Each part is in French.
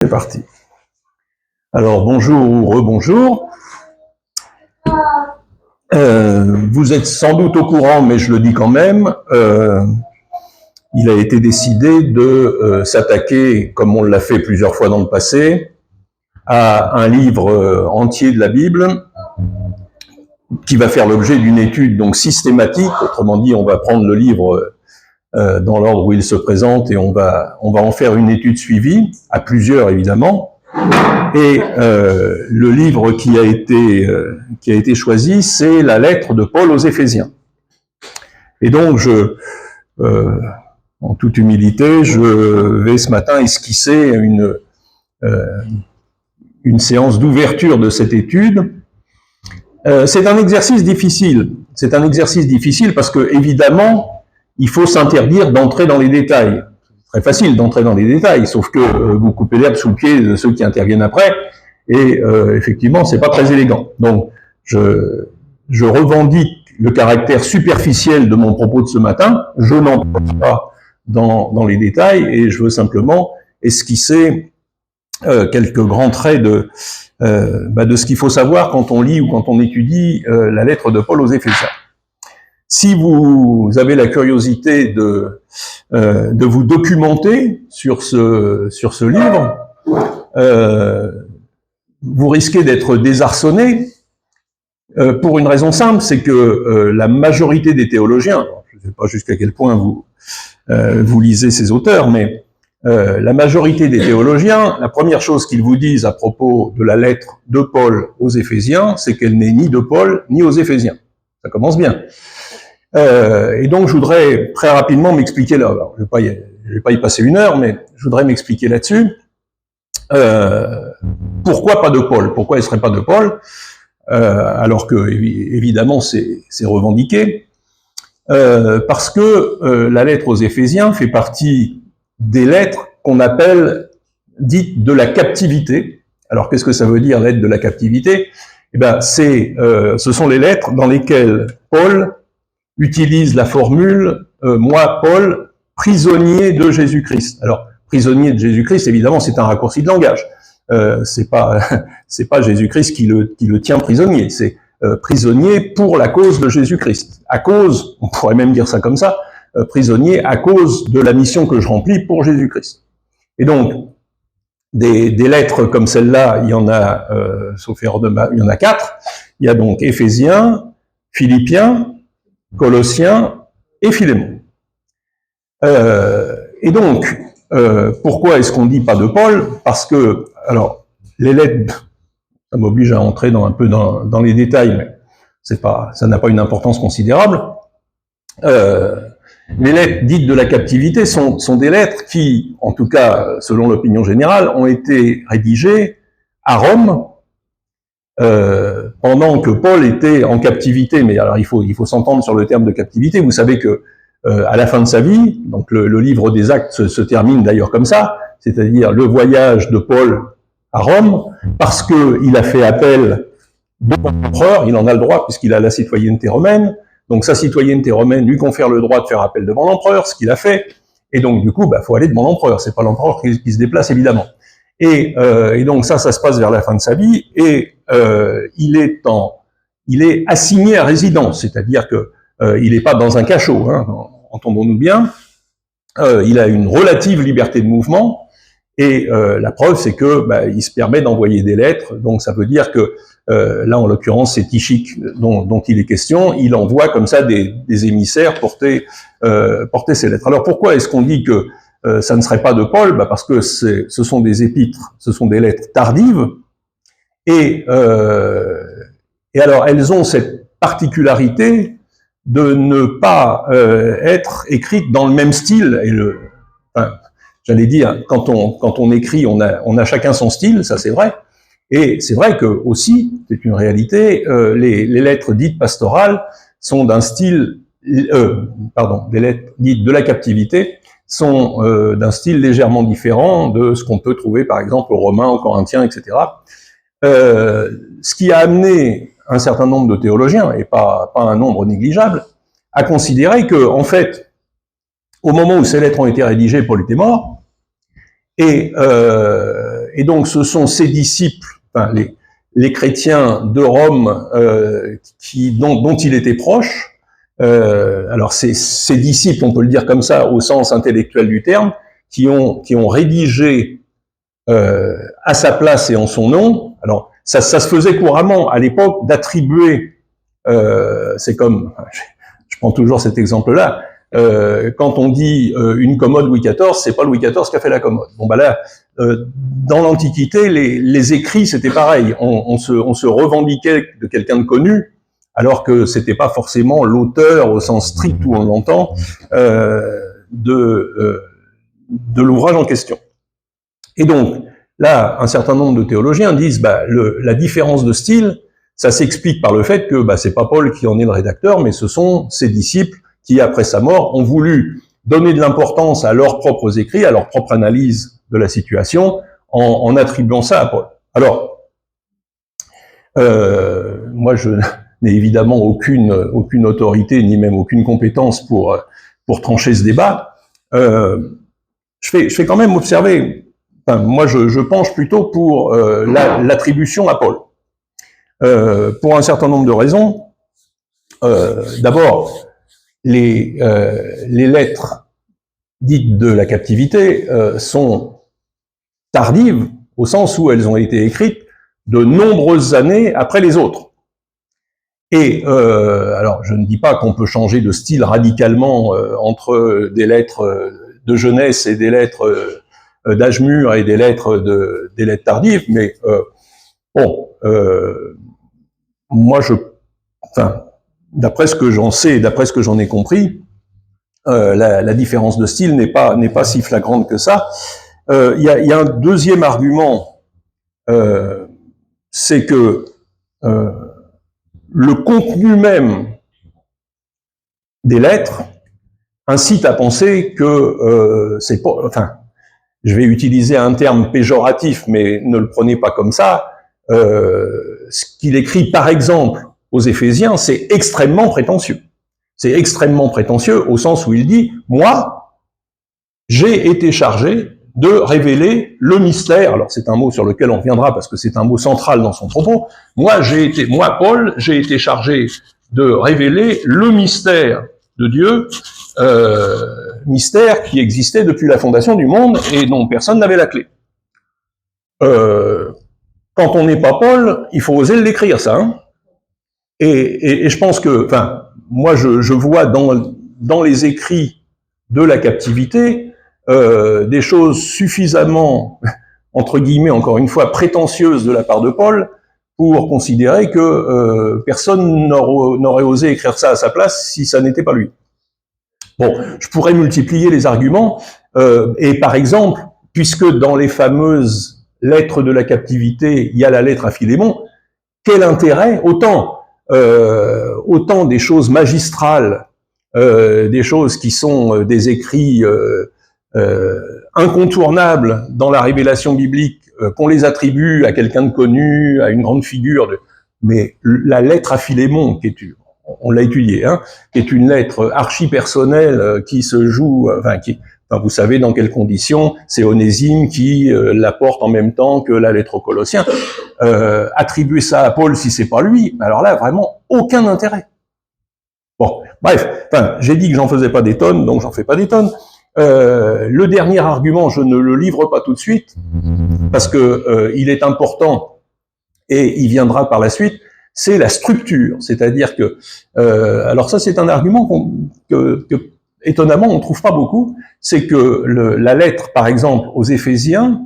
C'est parti. Alors bonjour ou rebonjour. Vous êtes sans doute au courant, mais je le dis quand même, il a été décidé de s'attaquer, comme on l'a fait plusieurs fois dans le passé, à un livre entier de la Bible qui va faire l'objet d'une étude donc systématique. Autrement dit, on va prendre le livre dans l'ordre où il se présente et on va en faire une étude suivie, à plusieurs évidemment. Et le livre qui a été choisi, c'est la lettre de Paul aux Éphésiens. Et donc, en toute humilité, je vais ce matin esquisser une séance d'ouverture de cette étude. C'est un exercice difficile. C'est un exercice difficile parce que, évidemment, il faut s'interdire d'entrer dans les détails. C'est très facile d'entrer dans les détails, sauf que vous coupez l'herbe sous le pied de ceux qui interviennent après, et effectivement, c'est pas très élégant. Donc, je revendique le caractère superficiel de mon propos de ce matin. Je n'entre pas dans les détails, et je veux simplement esquisser quelques grands traits de ce qu'il faut savoir quand on lit ou quand on étudie la lettre de Paul aux Éphésiens. Si vous avez la curiosité de vous documenter sur ce livre, vous risquez d'être désarçonné pour une raison simple, c'est que la majorité des théologiens, je ne sais pas jusqu'à quel point vous lisez ces auteurs, mais la majorité des théologiens, la première chose qu'ils vous disent à propos de la lettre de Paul aux Éphésiens, c'est qu'elle n'est ni de Paul ni aux Éphésiens. Ça commence bien. Et donc, je voudrais très rapidement m'expliquer là. Alors, je vais pas y passer une heure, mais je voudrais m'expliquer là-dessus. Pourquoi pas de Paul? Pourquoi il serait pas de Paul? Alors que, évidemment, c'est revendiqué. Parce que la lettre aux Éphésiens fait partie des lettres qu'on appelle dites de la captivité. Alors, qu'est-ce que ça veut dire, lettre de la captivité? Eh ben, ce sont les lettres dans lesquelles Paul utilise la formule moi, Paul, prisonnier de Jésus-Christ. Alors, prisonnier de Jésus-Christ, évidemment, c'est un raccourci de langage. C'est pas Jésus-Christ qui le tient prisonnier. C'est prisonnier pour la cause de Jésus-Christ. À cause, on pourrait même dire ça comme ça, prisonnier à cause de la mission que je remplis pour Jésus-Christ. Et donc, des lettres comme celle-là, il y en a, sauf erreur de il y en a 4. Il y a donc Éphésiens, Philippiens, Colossiens et Philémon. Et donc, pourquoi est-ce qu'on dit pas de Paul? Parce que, alors, les lettres, ça m'oblige à entrer un peu dans les détails, mais ça n'a pas une importance considérable. Les lettres dites de la captivité sont des lettres qui, en tout cas, selon l'opinion générale, ont été rédigées à Rome, pendant que Paul était en captivité. Mais alors il faut s'entendre sur le terme de captivité. Vous savez que à la fin de sa vie, donc le livre des Actes se termine d'ailleurs comme ça, c'est-à-dire le voyage de Paul à Rome, parce que il a fait appel devant l'empereur. Il en a le droit puisqu'il a la citoyenneté romaine. Donc sa citoyenneté romaine lui confère le droit de faire appel devant l'empereur, ce qu'il a fait. Et donc du coup, faut aller devant l'empereur. C'est pas l'empereur qui se déplace évidemment. Et donc ça se passe vers la fin de sa vie, et il est assigné à résidence, c'est-à-dire que il n'est pas dans un cachot, hein, entendons-nous bien. Il a une relative liberté de mouvement, et la preuve c'est que il se permet d'envoyer des lettres. Donc ça veut dire que là en l'occurrence c'est Tychik dont il est question. Il envoie comme ça des émissaires porter ces lettres. Alors pourquoi est-ce qu'on dit que ça ne serait pas de Paul? Parce que ce sont des épîtres, ce sont des lettres tardives, et alors elles ont cette particularité de ne pas être écrites dans le même style. Et j'allais dire, quand on écrit, on a chacun son style, ça c'est vrai. Et c'est vrai que aussi, c'est une réalité, les lettres dites pastorales sont d'un style, des lettres dites de la captivité sont d'un style légèrement différent de ce qu'on peut trouver par exemple aux Romains, aux Corinthiens, etc. Ce qui a amené un certain nombre de théologiens, et pas un nombre négligeable, à considérer que, en fait, au moment où ces lettres ont été rédigées, Paul était mort, et Et donc ce sont ses disciples, enfin les chrétiens de Rome dont il était proche. Alors ses disciples, on peut le dire comme ça au sens intellectuel du terme, qui ont rédigé à sa place et en son nom. Alors ça se faisait couramment à l'époque d'attribuer, c'est comme, je prends toujours cet exemple-là, quand on dit une commode Louis XIV, c'est pas Louis XIV qui a fait la commode. Bon bah là, dans l'Antiquité, les écrits c'était pareil. On se revendiquait de quelqu'un de connu, alors que c'était pas forcément l'auteur au sens strict où on l'entend de l'ouvrage en question. Et donc là, un certain nombre de théologiens disent bah, la différence de style, ça s'explique par le fait que bah, c'est pas Paul qui en est le rédacteur, mais ce sont ses disciples qui, après sa mort, ont voulu donner de l'importance à leurs propres écrits, à leur propre analyse de la situation, en attribuant ça à Paul. Alors, moi, je n'ai évidemment aucune autorité, ni même aucune compétence pour trancher ce débat. Je fais quand même observer, enfin, moi, je penche plutôt pour l'attribution à Paul. Pour un certain nombre de raisons. D'abord, les lettres dites de la captivité sont tardives, au sens où elles ont été écrites de nombreuses années après les autres. Et alors, je ne dis pas qu'on peut changer de style radicalement entre des lettres de jeunesse et des lettres d'âge mûr et des lettres tardives, mais bon, moi, enfin, d'après ce que j'en sais, d'après ce que j'en ai compris, la différence de style n'est pas si flagrante que ça. Il y a un deuxième argument, c'est que le contenu même des lettres incite à penser que c'est pas, enfin, je vais utiliser un terme péjoratif, mais ne le prenez pas comme ça. Ce qu'il écrit, par exemple, aux Éphésiens, c'est extrêmement prétentieux. C'est extrêmement prétentieux au sens où il dit « Moi, j'ai été chargé de révéler le mystère ». Alors, c'est un mot sur lequel on reviendra parce que c'est un mot central dans son propos. Moi, Paul, j'ai été chargé de révéler le mystère de Dieu, mystère qui existait depuis la fondation du monde et dont personne n'avait la clé. Quand on n'est pas Paul, il faut oser l'écrire, ça. Hein. Et je pense que, enfin, moi, je vois dans les écrits de la captivité des choses suffisamment, entre guillemets, encore une fois, prétentieuses de la part de Paul pour considérer que personne n'aurait osé écrire ça à sa place si ça n'était pas lui. Bon, je pourrais multiplier les arguments, et par exemple, puisque dans les fameuses lettres de la captivité, il y a la lettre à Philémon, quel intérêt, autant des choses magistrales, des choses qui sont des écrits incontournables dans la révélation biblique, qu'on les attribue à quelqu'un de connu, à une grande figure, mais la lettre à Philémon, qui est, on l'a étudiée, hein, qui est une lettre archi-personnelle qui se joue, enfin, vous savez dans quelles conditions, c'est Onésime qui la porte en même temps que la lettre aux Colossiens. Attribuer ça à Paul si c'est pas lui, alors là, vraiment, aucun intérêt. Bon, bref, enfin, j'ai dit que j'en faisais pas des tonnes, donc j'en fais pas des tonnes. Le dernier argument, je ne le livre pas tout de suite, parce que il est important, et il viendra par la suite, c'est la structure. C'est-à-dire que, alors ça c'est un argument que étonnamment on trouve pas beaucoup, c'est que la lettre, par exemple, aux Éphésiens,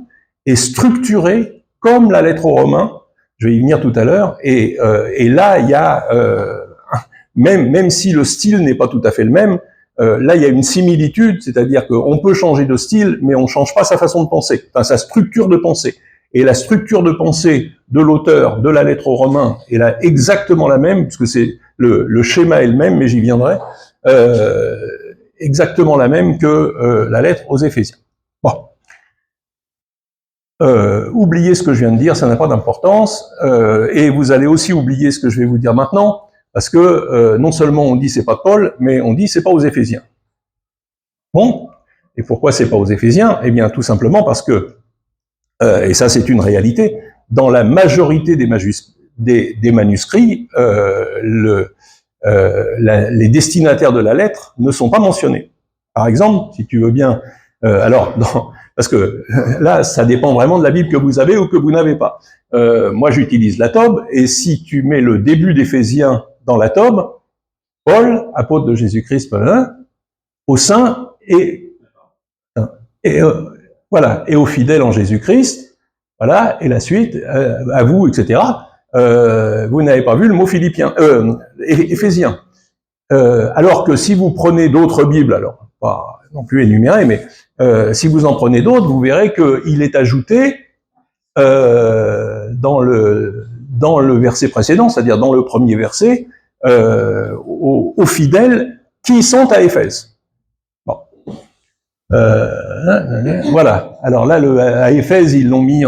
est structurée comme la lettre aux Romains, je vais y venir tout à l'heure, et là il y a, même si le style n'est pas tout à fait le même, là il y a une similitude, c'est-à-dire qu'on peut changer de style, mais on change pas sa façon de penser, enfin sa structure de pensée. Et la structure de pensée de l'auteur de la lettre aux Romains est là exactement la même, puisque c'est le schéma est le même, mais j'y viendrai, exactement la même que la lettre aux Éphésiens. Bon. Oubliez ce que je viens de dire, ça n'a pas d'importance, et vous allez aussi oublier ce que je vais vous dire maintenant, parce que non seulement on dit c'est pas de Paul, mais on dit c'est pas aux Éphésiens. Bon, et pourquoi c'est pas aux Éphésiens? Eh bien tout simplement parce que et ça c'est une réalité, dans la majorité des manuscrits, les destinataires de la lettre ne sont pas mentionnés. Par exemple, si tu veux bien, parce que là, ça dépend vraiment de la Bible que vous avez ou que vous n'avez pas. Moi, j'utilise la Tob, et si tu mets le début d'Éphésiens dans la Tob, Paul, apôtre de Jésus-Christ, aux saints voilà, et aux fidèles en Jésus-Christ, voilà, et la suite, à vous, etc. Vous n'avez pas vu le mot Éphésiens. Alors que si vous prenez d'autres Bibles, alors pas non plus énumérées, mais si vous en prenez d'autres, vous verrez qu'il est ajouté dans le verset précédent, c'est-à-dire dans le premier verset, aux fidèles qui sont à Éphèse. Bon. Voilà. Alors là, à Éphèse, ils l'ont mis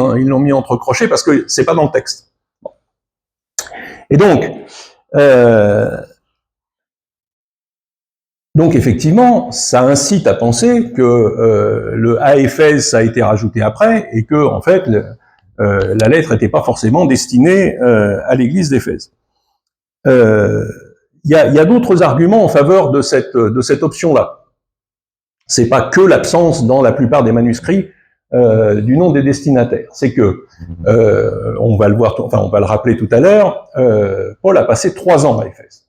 entre crochets parce que c'est pas dans le texte. Bon. Et donc effectivement, ça incite à penser que le à Éphèse, ça a été rajouté après, et que en fait, la lettre n'était pas forcément destinée à l'église d'Éphèse. Il y a d'autres arguments en faveur de cette option-là. C'est pas que l'absence dans la plupart des manuscrits du nom des destinataires. C'est que on va le voir, enfin on va le rappeler tout à l'heure. Paul a passé 3 ans à Éphèse.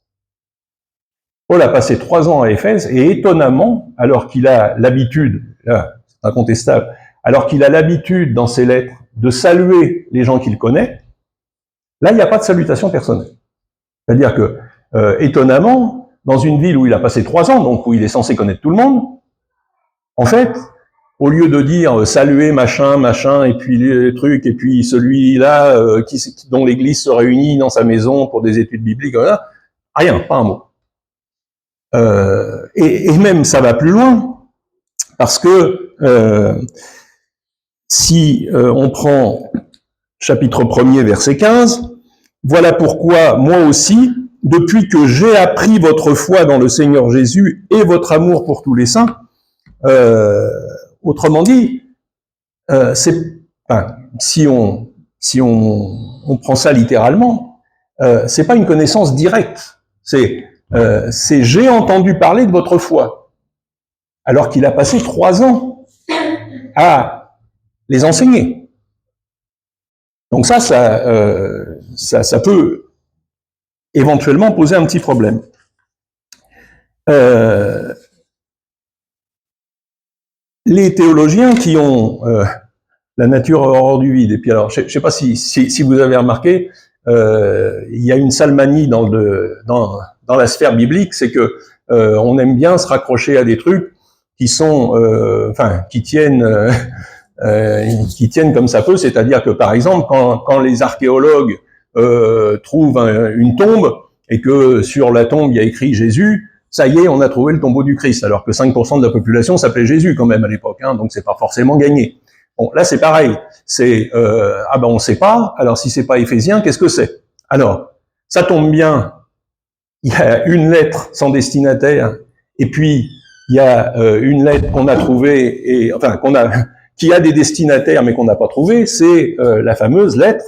Paul a passé 3 ans à Éphèse, et étonnamment, alors qu'il a l'habitude, là, c'est incontestable, alors qu'il a l'habitude dans ses lettres de saluer les gens qu'il connaît, là il n'y a pas de salutation personnelle. C'est-à-dire que, étonnamment, dans une ville où il a passé 3 ans, donc où il est censé connaître tout le monde, en fait, au lieu de dire saluer machin, et puis les trucs, et puis celui-là dont l'église se réunit dans sa maison pour des études bibliques, voilà, rien, pas un mot. Et même ça va plus loin, parce que si on prend chapitre 1er, verset 15, « Voilà pourquoi, moi aussi, depuis que j'ai appris votre foi dans le Seigneur Jésus et votre amour pour tous les saints », autrement dit, si on prend ça littéralement, c'est pas une connaissance directe, c'est j'ai entendu parler de votre foi, alors qu'il a passé 3 ans à les enseigner. Donc ça peut éventuellement poser un petit problème. Les théologiens qui ont la nature hors du vide, et puis alors, je ne sais pas si vous avez remarqué, il y a une sale manie dans la sphère biblique, c'est que on aime bien se raccrocher à des trucs qui sont, qui tiennent comme ça peut, c'est-à-dire que par exemple, quand les archéologues trouvent une tombe et que sur la tombe il y a écrit Jésus, ça y est, on a trouvé le tombeau du Christ, alors que 5% de la population s'appelait Jésus quand même à l'époque, hein, donc c'est pas forcément gagné. Bon, là c'est pareil, c'est on sait pas, alors si c'est pas Éphésiens, qu'est-ce que c'est? Alors, ça tombe bien, il y a une lettre sans destinataire, et puis il y a une lettre qu'on a trouvée, et enfin qui a des destinataires mais qu'on n'a pas trouvé, c'est la fameuse lettre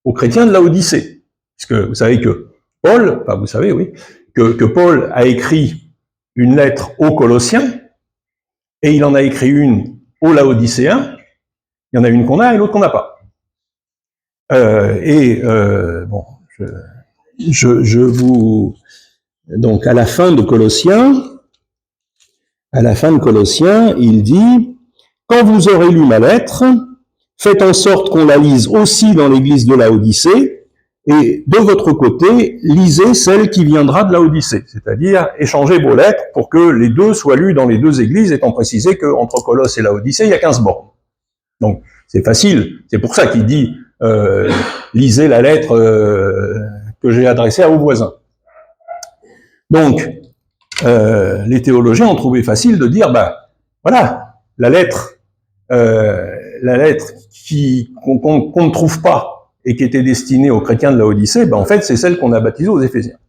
aux chrétiens de Laodicée. Puisque vous savez que Paul, vous savez, oui, que Paul a écrit une lettre aux Colossiens, et il en a écrit une aux Laodicéens. Il y en a une qu'on a et l'autre qu'on n'a pas. Je vous... Donc, à la fin de Colossiens, il dit « Quand vous aurez lu ma lettre, faites en sorte qu'on la lise aussi dans l'église de Laodicée, et de votre côté, lisez celle qui viendra de Laodicée, c'est-à-dire échangez vos lettres pour que les deux soient lues dans les deux églises, étant précisé qu'entre Colosse et Laodicée, il y a 15 bornes. Donc, c'est facile. C'est pour ça qu'il dit lisez la lettre que j'ai adressée à vos voisins. Donc, les théologiens ont trouvé facile de dire, voilà, la lettre qu'on ne trouve pas et qui était destinée aux chrétiens de Laodicée, en fait, c'est celle qu'on a baptisée aux Éphésiens.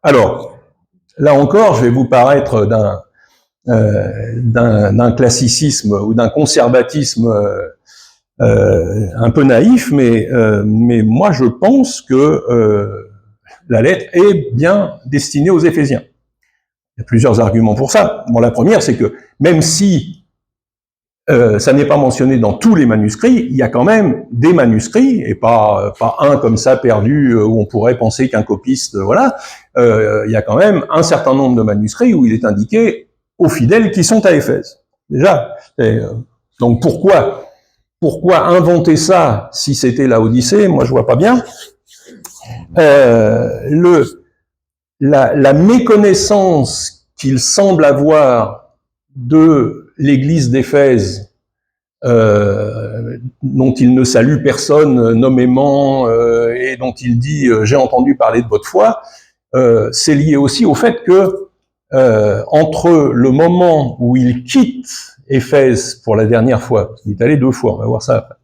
Alors, là encore, je vais vous paraître d'un classicisme ou d'un conservatisme un peu naïf, mais moi je pense que la lettre est bien destinée aux Éphésiens. Il y a plusieurs arguments pour ça. Bon, la première, c'est que même si ça n'est pas mentionné dans tous les manuscrits, il y a quand même des manuscrits, et pas un comme ça perdu, où on pourrait penser qu'un copiste, voilà. Il y a quand même un certain nombre de manuscrits où il est indiqué aux fidèles qui sont à Éphèse. Déjà. Donc pourquoi inventer ça si c'était la Odyssée? Moi, je vois pas bien. La méconnaissance qu'il semble avoir de l'Église d'Éphèse, dont il ne salue personne nommément et dont il dit j'ai entendu parler de votre foi, c'est lié aussi au fait que entre le moment où il quitte Éphèse pour la dernière fois, il est allé 2 fois, on va voir ça après,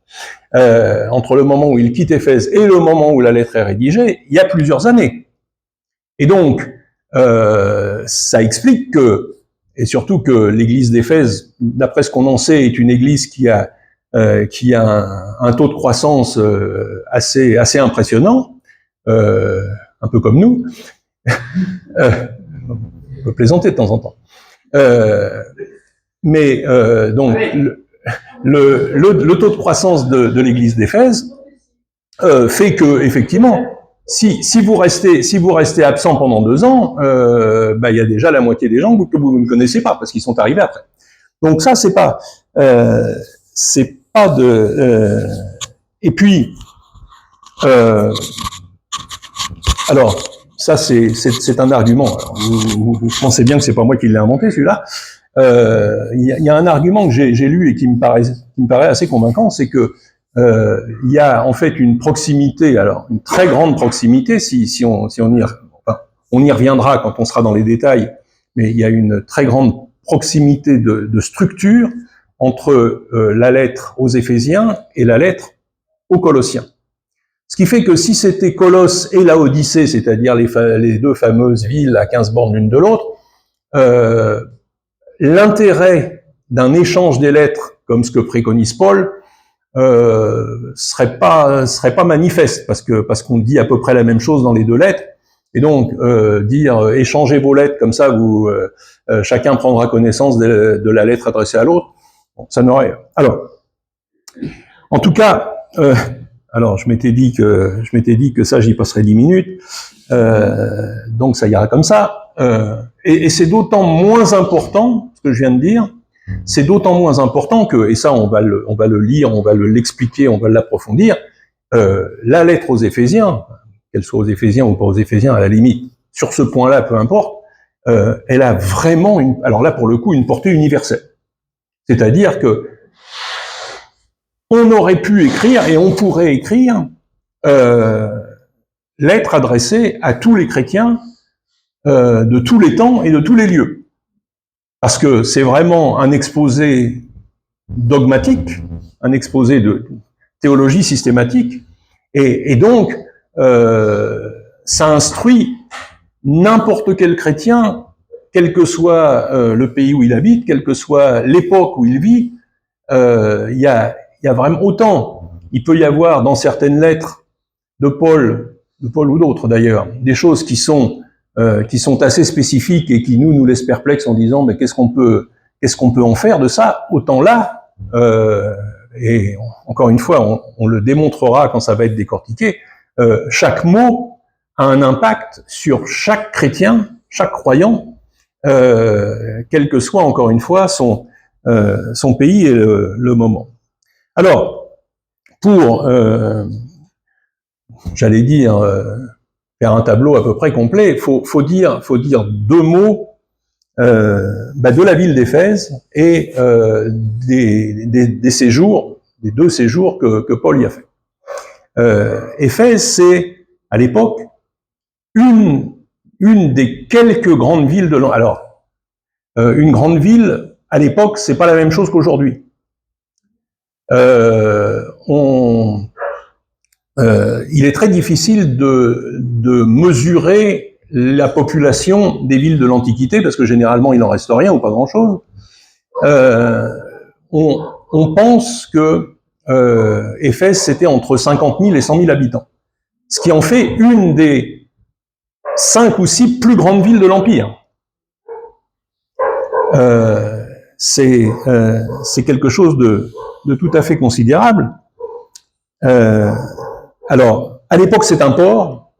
entre le moment où il quitte Éphèse et le moment où la lettre est rédigée, il y a plusieurs années. Et donc, ça explique que, et surtout que l'église d'Éphèse, d'après ce qu'on en sait, est une église qui a un taux de croissance assez impressionnant, un peu comme nous. On peut plaisanter de temps en temps. Donc, le taux de croissance de l'église d'Éphèse fait que, effectivement, si vous restez absent pendant 2 ans, il y a déjà la moitié des gens que vous ne connaissez pas parce qu'ils sont arrivés après. Donc ça, c'est pas de. Et puis, alors ça c'est un argument. Alors, vous pensez bien que c'est pas moi qui l'ai inventé celui-là. Il y a un argument que j'ai lu et qui me paraît assez convaincant, c'est que il y a en fait une proximité, alors une très grande proximité, on y reviendra quand on sera dans les détails, mais il y a une très grande proximité de structure entre la lettre aux Éphésiens et la lettre aux Colossiens. Ce qui fait que si c'était Colosse et la Odyssée, c'est-à-dire les 2 fameuses villes à 15 bornes l'une de l'autre, l'intérêt d'un échange des lettres, comme ce que préconise Paul, serait pas manifeste, parce qu'on dit à peu près la même chose dans les 2 lettres, et donc dire échangez vos lettres comme ça, chacun prendra connaissance de la lettre adressée à l'autre, bon, ça n'aurait. Alors, en tout cas, alors je m'étais dit que ça j'y passerais 10 minutes, donc ça ira comme ça, et c'est d'autant moins important ce que je viens de dire. C'est d'autant moins important que, et ça on va le lire, on va l'expliquer, on va l'approfondir, la lettre aux Éphésiens, qu'elle soit aux Éphésiens ou pas aux Éphésiens, à la limite, sur ce point-là, peu importe, elle a vraiment alors là pour le coup, une portée universelle. C'est-à-dire que on aurait pu écrire, et on pourrait écrire, lettres adressées à tous les chrétiens de tous les temps et de tous les lieux. Parce que c'est vraiment un exposé dogmatique, un exposé de théologie systématique, et donc ça instruit n'importe quel chrétien, quel que soit le pays où il habite, quelle que soit l'époque où il vit. Il y a vraiment autant, il peut y avoir dans certaines lettres de Paul ou d'autres d'ailleurs, des choses qui sont assez spécifiques et qui nous laissent perplexes en disant mais qu'est-ce qu'on peut en faire de ça? Autant là, et encore une fois, on le démontrera quand ça va être décortiqué, chaque mot a un impact sur chaque chrétien, chaque croyant, quel que soit encore une fois son pays et le moment. Alors, pour j'allais dire faire un tableau à peu près complet, faut dire 2 mots de la ville d'Éphèse et des séjours, des 2 séjours que Paul y a fait. Éphèse, c'est à l'époque une des quelques grandes villes de l'Empire. Alors, une grande ville à l'époque, c'est pas la même chose qu'aujourd'hui. Il est très difficile de mesurer la population des villes de l'Antiquité, parce que généralement il n'en reste rien ou pas grand-chose, on pense que Éphèse c'était entre 50 000 et 100 000 habitants, ce qui en fait une des 5 ou 6 plus grandes villes de l'Empire. C'est quelque chose de tout à fait considérable. Alors, à l'époque, c'est un port.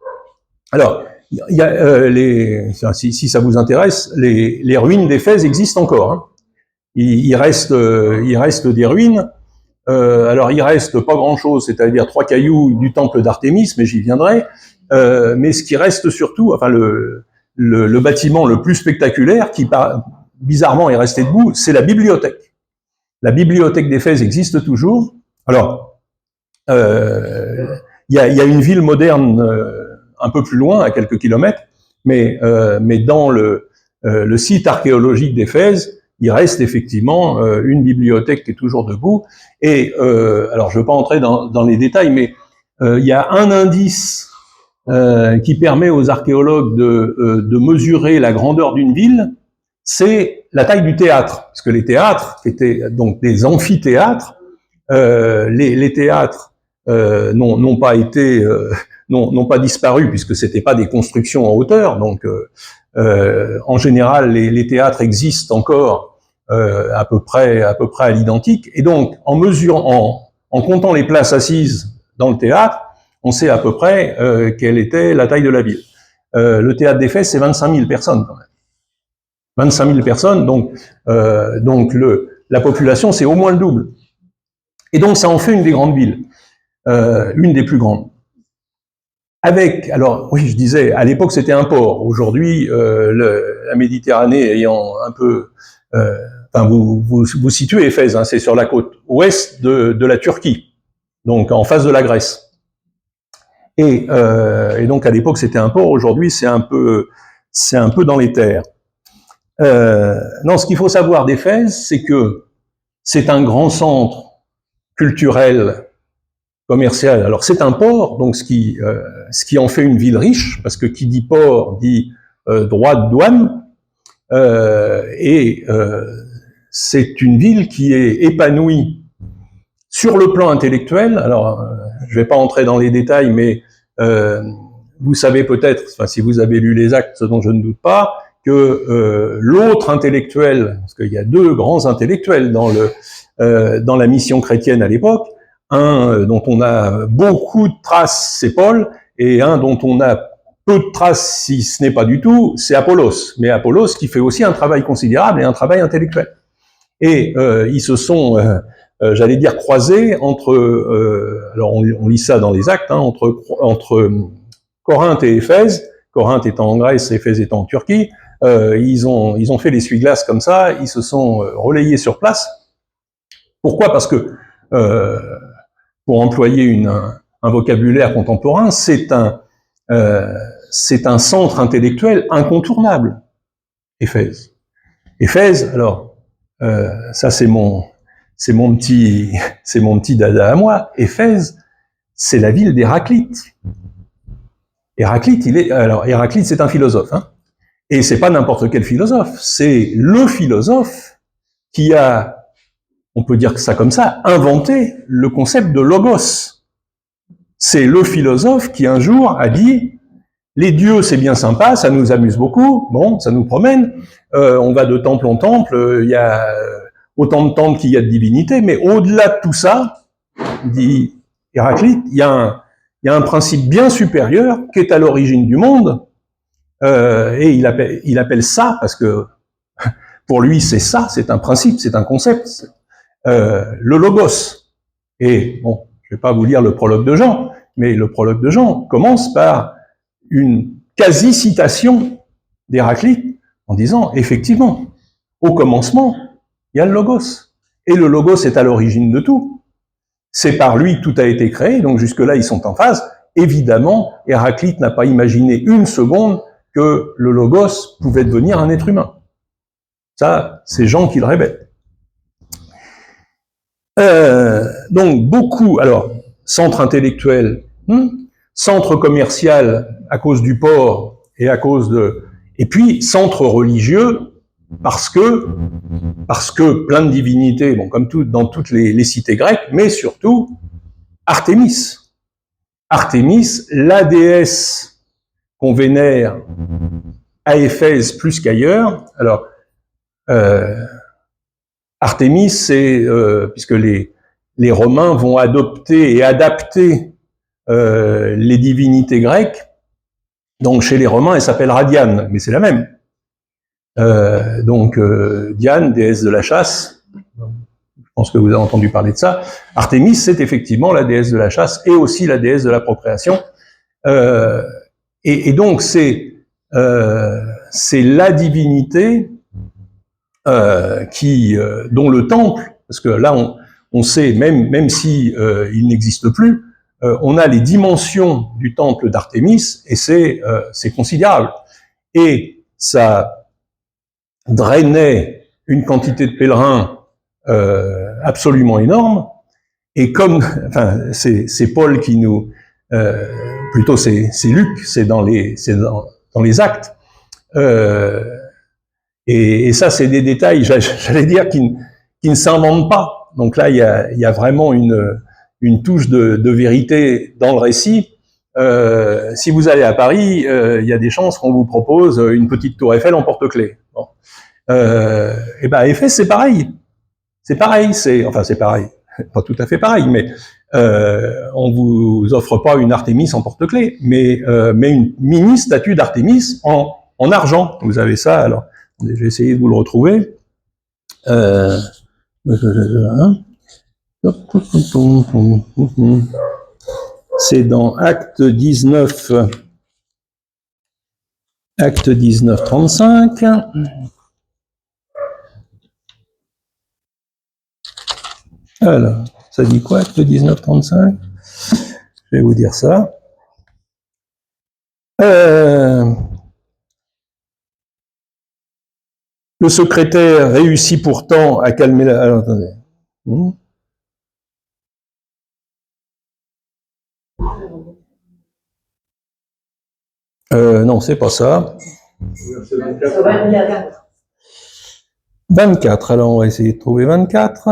Alors, il y a si ça vous intéresse, les ruines d'Éphèse existent encore. Hein. Il reste des ruines. Alors, il reste pas grand-chose, c'est-à-dire 3 cailloux du temple d'Artémis, mais j'y viendrai. Mais ce qui reste surtout, enfin, le bâtiment le plus spectaculaire, qui bizarrement est resté debout, c'est la bibliothèque. La bibliothèque d'Éphèse existe toujours. Alors, il y a une ville moderne un peu plus loin, à quelques kilomètres, mais dans le site archéologique d'Éphèse, il reste effectivement une bibliothèque qui est toujours debout. Et alors, je ne veux pas entrer dans les détails, mais il y a un indice qui permet aux archéologues de mesurer la grandeur d'une ville, c'est la taille du théâtre. Parce que les théâtres étaient donc des amphithéâtres. Les théâtres n'ont pas disparu puisque c'était pas des constructions en hauteur. Donc, en général, les théâtres existent encore à peu près à l'identique. Et donc, en comptant les places assises dans le théâtre, on sait à peu près quelle était la taille de la ville. Le théâtre d'Éphèse, c'est 25 000 personnes quand même. 25 000 personnes, donc la population, c'est au moins le double. Et donc, ça en fait une des grandes villes, une des plus grandes. Alors, oui, je disais, à l'époque, c'était un port. Aujourd'hui, la Méditerranée ayant un peu... enfin, vous situez Éphèse, hein, c'est sur la côte ouest de la Turquie, donc en face de la Grèce. Et donc, à l'époque, c'était un port. Aujourd'hui, c'est un peu dans les terres. Non, ce qu'il faut savoir d'Éphèse, c'est que c'est un grand centre culturel, commercial. Alors c'est un port, donc ce qui en fait une ville riche, parce que qui dit port dit droit de douane, et c'est une ville qui est épanouie sur le plan intellectuel. Alors je vais pas entrer dans les détails, mais vous savez peut-être, enfin si vous avez lu les Actes, ce dont je ne doute pas, que l'autre intellectuel, parce qu'il y a 2 grands intellectuels dans la mission chrétienne à l'époque, un dont on a beaucoup de traces, c'est Paul, et un dont on a peu de traces, si ce n'est pas du tout, c'est Apollos. Mais Apollos qui fait aussi un travail considérable et un travail intellectuel. Et ils se sont, j'allais dire, croisés entre, alors on lit ça dans les Actes, hein, entre Corinthe et Éphèse, Corinthe étant en Grèce, Éphèse étant en Turquie. Ils ont fait l'essuie-glace comme ça, ils se sont relayés sur place. Pourquoi? Parce que, pour employer un vocabulaire contemporain, c'est un centre intellectuel incontournable, Éphèse. Éphèse, alors, ça c'est mon petit dada à moi. Éphèse, c'est la ville d'Héraclite. Héraclite, c'est un philosophe, hein. Et c'est pas n'importe quel philosophe, c'est le philosophe qui a, on peut dire que ça comme ça, inventé le concept de logos. C'est le philosophe qui un jour a dit, les dieux c'est bien sympa, ça nous amuse beaucoup, bon, ça nous promène, on va de temple en temple, il y a autant de temples qu'il y a de divinités, mais au-delà de tout ça, dit Héraclite, il y a un principe bien supérieur qui est à l'origine du monde, et il appelle ça, parce que pour lui c'est ça, c'est un principe, c'est un concept, le logos. Et bon, je vais pas vous lire le prologue de Jean, mais le prologue de Jean commence par une quasi-citation d'Héraclite en disant, effectivement, au commencement, il y a le logos. Et le logos est à l'origine de tout. C'est par lui que tout a été créé, donc jusque-là ils sont en phase. Évidemment, Héraclite n'a pas imaginé une seconde que le logos pouvait devenir un être humain. Ça, c'est Jean qui le révèle. Donc beaucoup, alors, centre intellectuel, centre commercial à cause du port, et à cause de... Et puis, centre religieux, parce que plein de divinités, bon, comme dans toutes les cités grecques, mais surtout Artémis. Artémis, la déesse qu'on vénère à Éphèse plus qu'ailleurs. Alors, Artémis, c'est puisque les Romains vont adopter et adapter les divinités grecques. Donc, chez les Romains, elle s'appellera Diane, mais c'est la même. Diane, déesse de la chasse. Je pense que vous avez entendu parler de ça. Artémis, c'est effectivement la déesse de la chasse et aussi la déesse de la procréation. Et donc, c'est la divinité dont le temple, parce que là, on sait, même si il n'existe plus, on a les dimensions du temple d'Artémis, et c'est considérable. Et ça drainait une quantité de pèlerins absolument énorme, et comme, enfin, c'est Paul qui nous, plutôt c'est Luc, c'est dans les Actes, et ça c'est des détails, j'allais dire, qui ne s'inventent pas. Donc là, il y a vraiment une touche de vérité dans le récit. Si vous allez à Paris, il y a des chances qu'on vous propose une petite tour Eiffel en porte-clés. Bon. Et ben à Éphèse, c'est pareil. C'est pareil, c'est pareil. Pas tout à fait pareil, mais on vous offre pas une Artémis en porte-clés, mais une mini statue d'Artémis en argent. Vous avez ça, alors je vais essayer de vous le retrouver. C'est dans Acte 19, 35. Alors, ça dit quoi, Acte 19, 35 ? Je vais vous dire ça. Le secrétaire réussit pourtant à calmer la... Alors, attendez. Non, c'est pas ça. 24, alors on va essayer de trouver 24.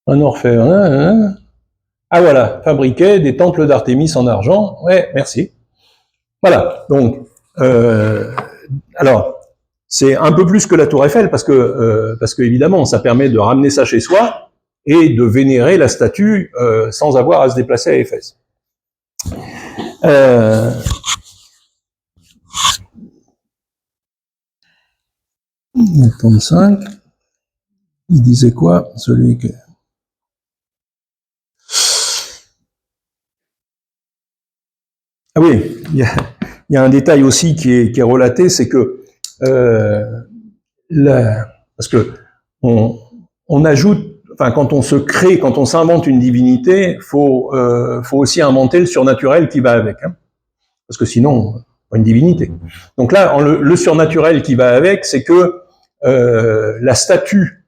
Un Orphée. Ah voilà, fabriquer des temples d'Artémis en argent. Ouais, merci. Voilà, donc, alors, c'est un peu plus que la Tour Eiffel, parce que évidemment, ça permet de ramener ça chez soi et de vénérer la statue sans avoir à se déplacer à Éphèse. 35. Il disait quoi, celui que... Ah oui, il y a un détail aussi qui est relaté, c'est que parce que on ajoute, enfin quand on se crée, quand on s'invente une divinité, faut aussi inventer le surnaturel qui va avec, hein, parce que sinon, pas une divinité. Donc là, le surnaturel qui va avec, c'est que la statue,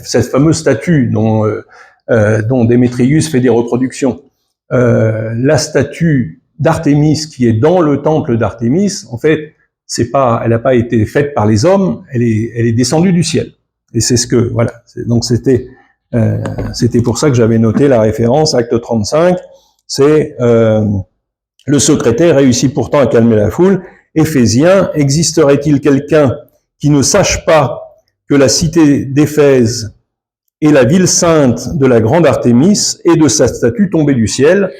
cette fameuse statue dont Démétrius fait des reproductions, la statue d'Artémis qui est dans le temple d'Artémis, en fait, elle n'a pas été faite par les hommes, elle est descendue du ciel. Et c'est ce que, voilà. Donc c'était pour ça que j'avais noté la référence, acte 35, c'est le secrétaire réussit pourtant à calmer la foule. Éphésiens, existerait-il quelqu'un qui ne sache pas que la cité d'Éphèse est la ville sainte de la grande Artémis et de sa statue tombée du ciel,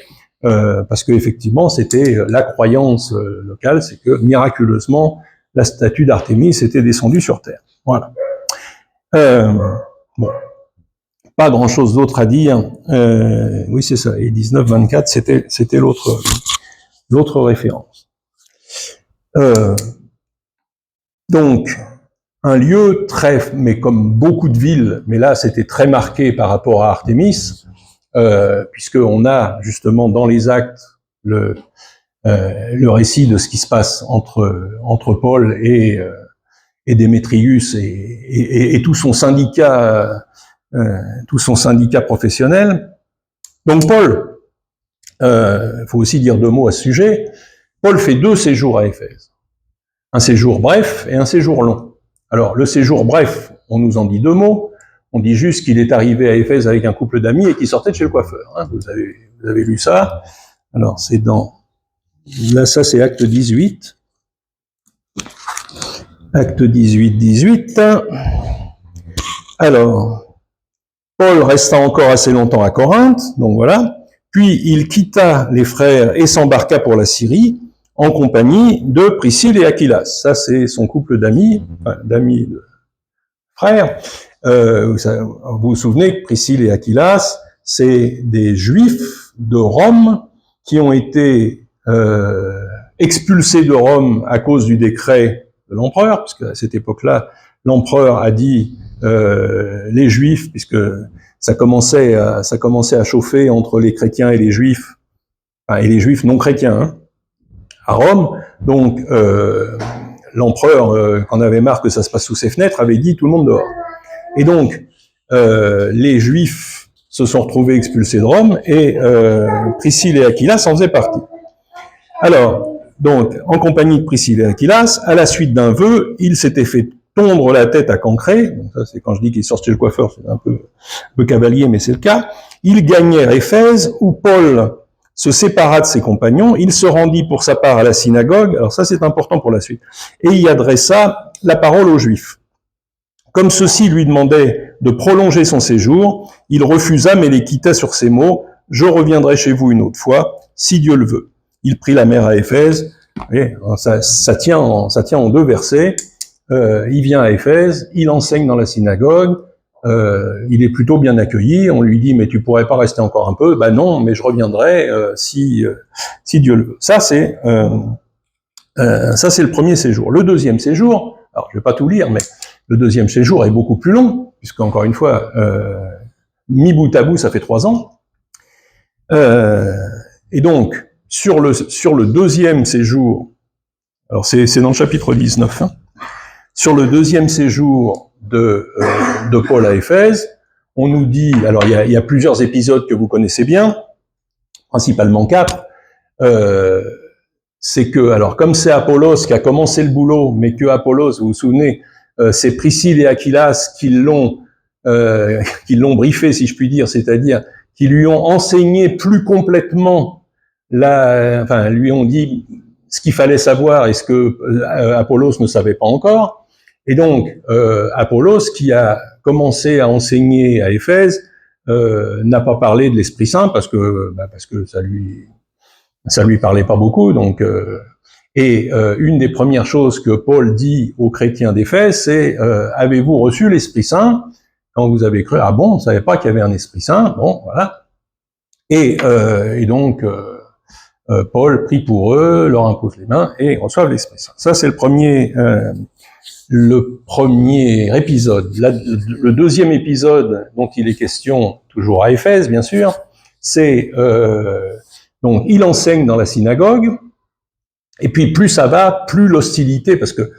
parce que effectivement c'était la croyance locale, c'est que miraculeusement la statue d'Artémis était descendue sur terre. Voilà. Bon, pas grand-chose d'autre à dire. Oui, c'est ça. Et 19-24, c'était l'autre référence. Donc, un lieu mais comme beaucoup de villes, mais là c'était très marqué par rapport à Artémis, puisqu'on a justement dans les Actes le récit de ce qui se passe entre Paul et Démétrius et tout son syndicat tout son syndicat professionnel. Donc Paul, faut aussi dire 2 mots à ce sujet, Paul fait 2 séjours à Éphèse. Un séjour bref et un séjour long. Alors, le séjour bref, on nous en dit 2 mots. On dit juste qu'il est arrivé à Éphèse avec un couple d'amis et qu'il sortait de chez le coiffeur. Hein. Vous avez lu ça. Alors, c'est dans... Là, ça, c'est acte 18. Acte 18. Alors, Paul resta encore assez longtemps à Corinthe, donc voilà. Puis, il quitta les frères et s'embarqua pour la Syrie, en compagnie de Priscille et Aquilas. Ça, c'est son couple d'amis, d'amis de frères. Vous vous souvenez que Priscille et Aquilas, c'est des Juifs de Rome qui ont été expulsés de Rome à cause du décret de l'empereur, parce qu'à cette époque-là, l'empereur a dit les Juifs, puisque ça commençait à chauffer entre les chrétiens et les Juifs non chrétiens, hein, à Rome. Donc, l'empereur, quand on avait marre que ça se passe sous ses fenêtres, avait dit tout le monde dehors. Et donc, les Juifs se sont retrouvés expulsés de Rome et Priscille et Aquilas en faisaient partie. Alors, donc, en compagnie de Priscille et Aquilas, à la suite d'un vœu, il s'était fait tondre la tête à Cancré. Donc ça, c'est quand je dis qu'il sort chez le coiffeur, c'est un peu cavalier, mais c'est le cas. Ils gagnèrent Éphèse, où Paul se sépara de ses compagnons, il se rendit pour sa part à la synagogue, alors ça c'est important pour la suite, et y adressa la parole aux Juifs. Comme ceux-ci lui demandaient de prolonger son séjour, il refusa mais les quitta sur ces mots, « Je reviendrai chez vous une autre fois, si Dieu le veut ». Il prit la mer à Éphèse, et ça tient en 2 versets, il vient à Éphèse, il enseigne dans la synagogue, il est plutôt bien accueilli, on lui dit « mais tu pourrais pas rester encore un peu ?» « Ben non, mais je reviendrai si Dieu le veut. » Ça c'est le premier séjour. Le deuxième séjour, alors je vais pas tout lire, mais le deuxième séjour est beaucoup plus long, puisque encore une fois, mis bout à bout, ça fait 3 ans. Et donc, sur le deuxième séjour, alors c'est dans le chapitre 19, hein, sur le deuxième séjour de Paul à Éphèse, on nous dit, alors il y a plusieurs épisodes que vous connaissez bien, principalement 4, c'est que, alors comme c'est Apollos qui a commencé le boulot, mais que Apollos, vous vous souvenez, c'est Priscille et Aquilas qui l'ont briefé, si je puis dire, c'est-à-dire qui lui ont enseigné plus complètement lui ont dit ce qu'il fallait savoir et ce que Apollos ne savait pas encore. Et donc, Apollos, qui a commencé à enseigner à Éphèse, n'a pas parlé de l'Esprit Saint parce que ça lui parlait pas beaucoup. Donc, une des premières choses que Paul dit aux chrétiens d'Éphèse, c'est avez-vous reçu l'Esprit Saint quand vous avez cru? Ah bon, on ne savait pas qu'il y avait un Esprit Saint. Bon, voilà. Et donc, Paul prie pour eux, leur impose les mains et reçoivent l'Esprit Saint. Ça, c'est le premier épisode. Le deuxième épisode dont il est question, toujours à Éphèse, bien sûr, c'est donc il enseigne dans la synagogue, et puis plus ça va, plus l'hostilité, parce que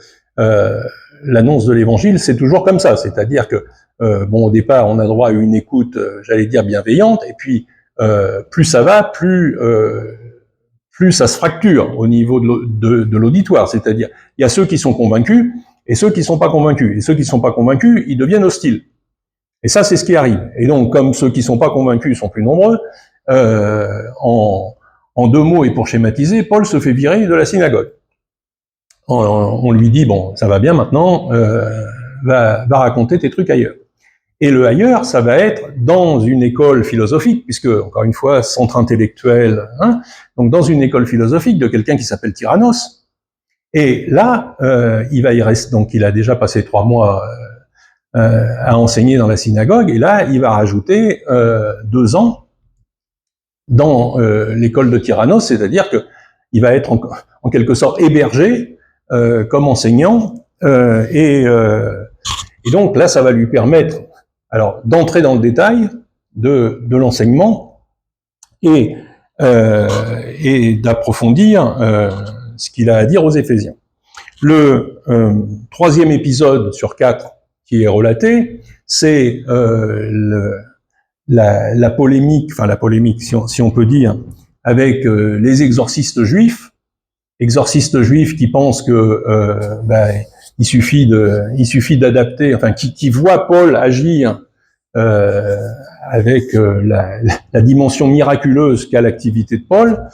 l'annonce de l'évangile, c'est toujours comme ça, c'est-à-dire que au départ, on a droit à une écoute, j'allais dire bienveillante, et puis plus ça va, plus ça se fracture au niveau de l'auditoire, c'est-à-dire il y a ceux qui sont convaincus et ceux qui sont pas convaincus, et ceux qui sont pas convaincus, ils deviennent hostiles. Et ça, c'est ce qui arrive. Et donc, comme ceux qui sont pas convaincus sont plus nombreux, en 2 mots et pour schématiser, Paul se fait virer de la synagogue. On lui dit, bon, ça va bien maintenant, va raconter tes trucs ailleurs. Et le ailleurs, ça va être dans une école philosophique, puisque, encore une fois, centre intellectuel, hein, donc dans une école philosophique de quelqu'un qui s'appelle Tyrannos. Et là, il va y rester, donc il a déjà passé 3 mois à enseigner dans la synagogue, et là, il va rajouter 2 ans dans l'école de Tyrannos, c'est-à-dire que il va être en quelque sorte hébergé comme enseignant, et donc là, ça va lui permettre alors d'entrer dans le détail de l'enseignement et d'approfondir ce qu'il a à dire aux Éphésiens. Le 3e épisode sur 4, qui est relatée, c'est la polémique, enfin la polémique, si on peut dire, avec les exorcistes juifs qui pensent que il suffit d'adapter, enfin qui voient Paul agir avec la dimension miraculeuse qu'a l'activité de Paul,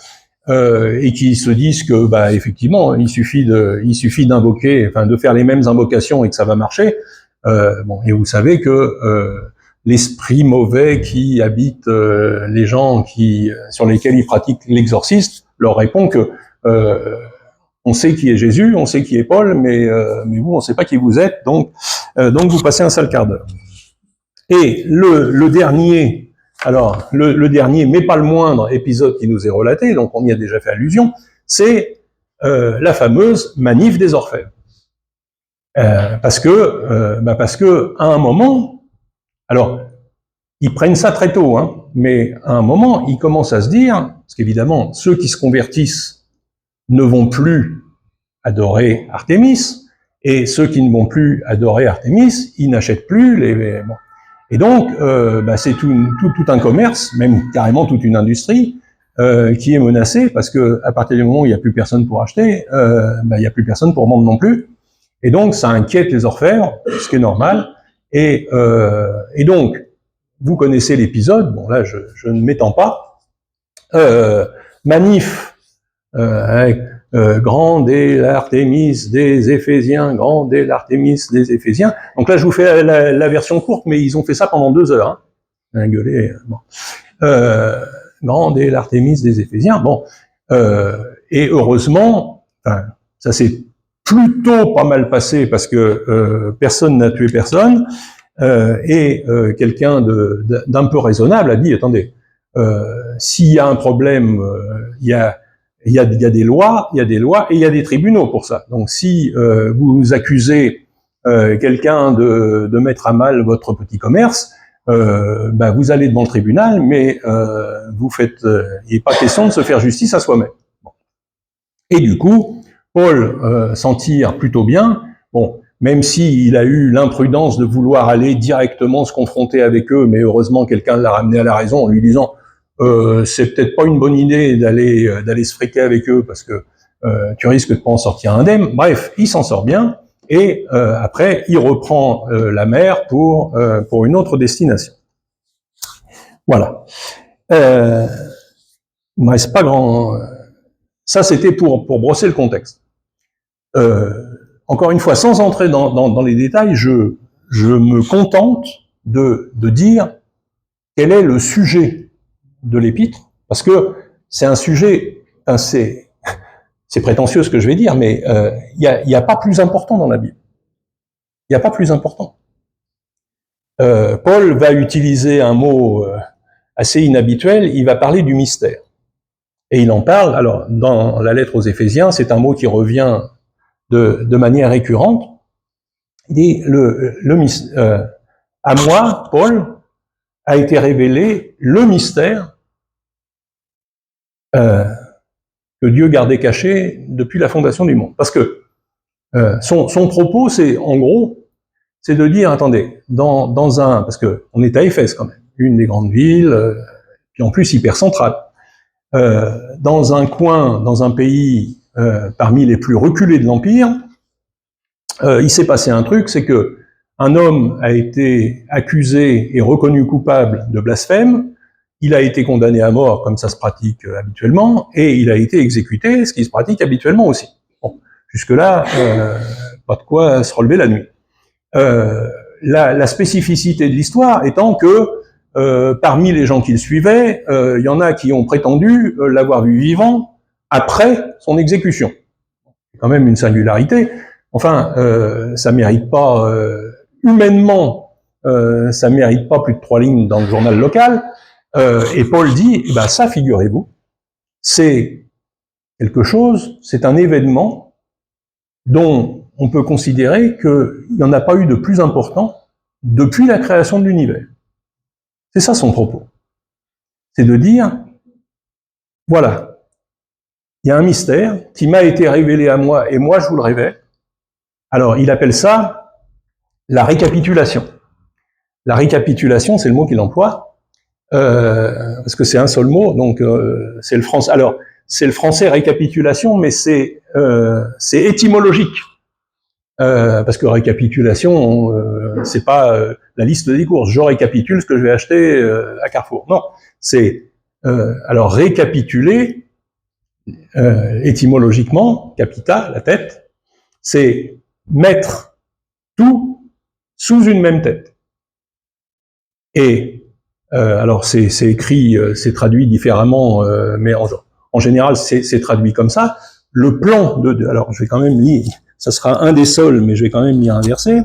et qui se disent que effectivement il suffit d'invoquer, enfin de faire les mêmes invocations et que ça va marcher. Et vous savez que l'esprit mauvais qui habite les gens sur lesquels ils pratiquent l'exorcisme leur répond que on sait qui est Jésus, on sait qui est Paul, mais vous, on ne sait pas qui vous êtes, donc vous passez un sale quart d'heure. Et le dernier, alors le dernier, mais pas le moindre épisode qui nous est relaté, donc on y a déjà fait allusion, c'est la fameuse manif des orfèvres. Parce que à un moment, alors ils prennent ça très tôt, hein, mais à un moment ils commencent à se dire, parce qu'évidemment ceux qui se convertissent ne vont plus adorer Artémis, et ceux qui ne vont plus adorer Artémis, ils n'achètent plus les. Bon. Et donc c'est tout un commerce, même carrément toute une industrie qui est menacée, parce que à partir du moment où il n'y a plus personne pour acheter, il n'y a plus personne pour vendre non plus. Et donc, ça inquiète les orfèvres, ce qui est normal. Et donc, vous connaissez l'épisode. Bon, là, je ne m'étends pas. Manif avec grande est l'Artémis des Éphésiens, grande est l'Artémis des Éphésiens. Donc là, je vous fais la version courte, mais ils ont fait ça pendant 2 heures. Hein. Gueulé. Bon. Grande est l'Artémis des Éphésiens. Bon. Et heureusement, enfin, ça c'est plutôt pas mal passé parce que personne n'a tué personne, et quelqu'un d'un peu raisonnable a dit, attendez, s'il y a un problème, il y a des lois et il y a des tribunaux pour ça. Donc si vous accusez quelqu'un de mettre à mal votre petit commerce, vous allez devant le tribunal, mais il n'est pas question de se faire justice à soi-même. Bon. Et du coup, Paul s'en tire plutôt bien, bon, même s'il a eu l'imprudence de vouloir aller directement se confronter avec eux, mais heureusement quelqu'un l'a ramené à la raison en lui disant c'est peut-être pas une bonne idée d'aller se friquer avec eux parce que tu risques de pas en sortir indemne. Bref, il s'en sort bien et après il reprend la mer pour une autre destination. Voilà. Il me reste pas grand. Ça c'était pour brosser le contexte. Encore une fois, sans entrer dans les détails, je me contente de dire quel est le sujet de l'épître, parce que c'est un sujet, enfin c'est prétentieux ce que je vais dire, mais il y a pas plus important dans la Bible. Il n'y a pas plus important. Paul va utiliser un mot assez inhabituel, il va parler du mystère. Et il en parle, alors dans la lettre aux Éphésiens, c'est un mot qui revient de manière récurrente. Il dit à moi, Paul, a été révélé le mystère que Dieu gardait caché depuis la fondation du monde. Parce que son propos, c'est en gros, c'est de dire, attendez, parce que on est à Éphèse quand même, une des grandes villes, puis en plus hyper centrale, dans un coin, dans un pays parmi les plus reculés de l'Empire, il s'est passé un truc, c'est que un homme a été accusé et reconnu coupable de blasphème, il a été condamné à mort, comme ça se pratique habituellement, et il a été exécuté, ce qui se pratique habituellement aussi. Bon, jusque-là, pas de quoi se relever la nuit. La spécificité de l'histoire étant que parmi les gens qui le suivaient, il y en a qui ont prétendu l'avoir vu vivant après son exécution. C'est quand même une singularité. Enfin, ça mérite pas humainement, ça mérite pas plus de 3 lignes dans le journal local. Et Paul dit, ça, figurez-vous, c'est quelque chose, c'est un événement dont on peut considérer qu'il n'y en a pas eu de plus important depuis la création de l'univers. C'est ça son propos. C'est de dire, voilà, il y a un mystère qui m'a été révélé à moi et moi je vous le révèle. Alors, il appelle ça la récapitulation. La récapitulation, c'est le mot qu'il emploie, parce que c'est un seul mot, donc c'est le français. Alors, c'est le français récapitulation, mais c'est étymologique. Parce que récapitulation, c'est pas la liste des courses. Je récapitule ce que je vais acheter à Carrefour. Non, c'est alors récapituler étymologiquement, capita, la tête, c'est mettre tout sous une même tête. Et alors c'est écrit, c'est traduit différemment, mais en général c'est traduit comme ça. Le plan de alors je vais quand même lire. Ça sera un des seuls, mais je vais quand même lire un verset,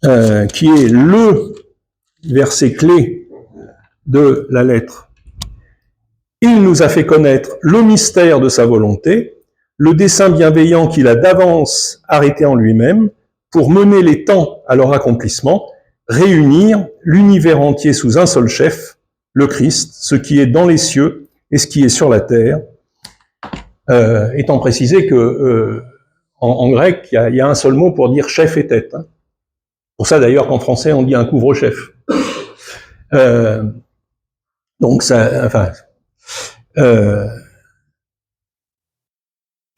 qui est le verset clé de la lettre. Il nous a fait connaître le mystère de sa volonté, le dessein bienveillant qu'il a d'avance arrêté en lui-même, pour mener les temps à leur accomplissement, réunir l'univers entier sous un seul chef, le Christ, ce qui est dans les cieux et ce qui est sur la terre, étant précisé que en grec, il y a un seul mot pour dire chef et tête. Hein. Pour ça d'ailleurs qu'en français on dit un couvre-chef. Donc ça, enfin,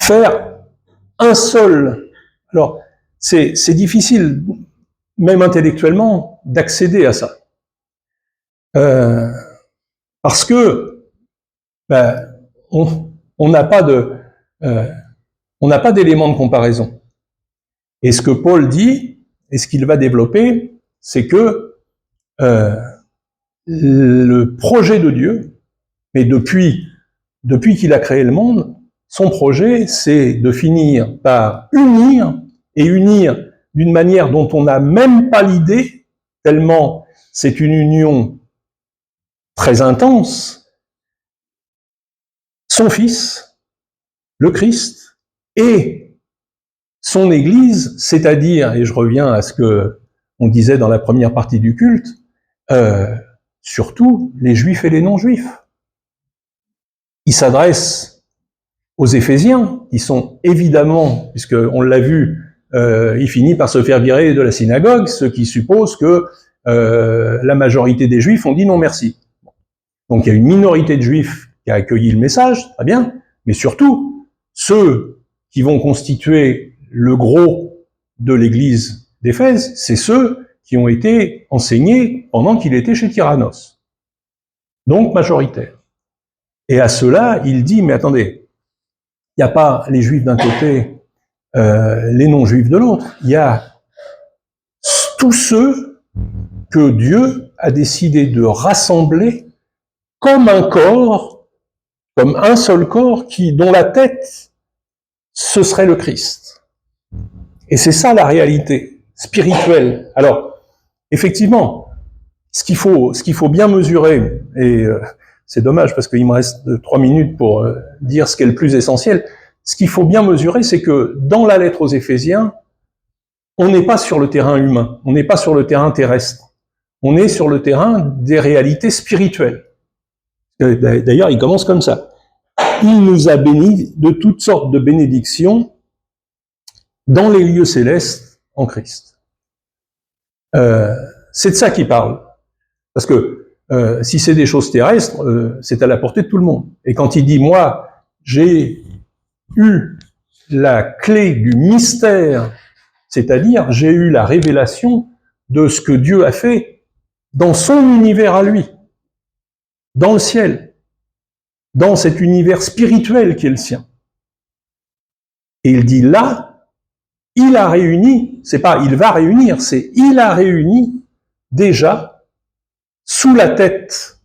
faire un seul. Alors c'est difficile, même intellectuellement, d'accéder à ça, parce que ben, on n'a pas de on n'a pas d'éléments de comparaison. Et ce que Paul dit, et ce qu'il va développer, c'est que le projet de Dieu, mais depuis qu'il a créé le monde, son projet, c'est de finir par unir, et unir d'une manière dont on n'a même pas l'idée, tellement c'est une union très intense, son Fils, le Christ, et son Église, c'est-à-dire, et je reviens à ce que on disait dans la première partie du culte, surtout les Juifs et les non-Juifs. Il s'adresse aux Éphésiens, qui sont évidemment, puisqu'on l'a vu, il finit par se faire virer de la synagogue, ce qui suppose que la majorité des Juifs ont dit non merci. Donc il y a une minorité de Juifs qui a accueilli le message, très bien, mais surtout, ceux qui vont constituer le gros de l'église d'Éphèse, c'est ceux qui ont été enseignés pendant qu'il était chez Tyrannos. Donc majoritaire. Et à cela, il dit, mais attendez, il n'y a pas les Juifs d'un côté, les non-Juifs de l'autre, il y a tous ceux que Dieu a décidé de rassembler comme un corps, comme un seul corps, dont la tête, ce serait le Christ. Et c'est ça la réalité spirituelle. Alors, effectivement, ce qu'il faut bien mesurer, et c'est dommage parce qu'il me reste 3 minutes pour dire ce qui est le plus essentiel, ce qu'il faut bien mesurer, c'est que dans la lettre aux Éphésiens, on n'est pas sur le terrain humain, on n'est pas sur le terrain terrestre, on est sur le terrain des réalités spirituelles. D'ailleurs, il commence comme ça. Il nous a bénis de toutes sortes de bénédictions dans les lieux célestes en Christ. C'est de ça qu'il parle. Parce que si c'est des choses terrestres, c'est à la portée de tout le monde. Et quand il dit, moi, j'ai eu la clé du mystère, c'est-à-dire j'ai eu la révélation de ce que Dieu a fait dans son univers à lui, dans le ciel, dans cet univers spirituel qui est le sien. Et il dit là, il a réuni, c'est pas il va réunir, c'est il a réuni déjà sous la tête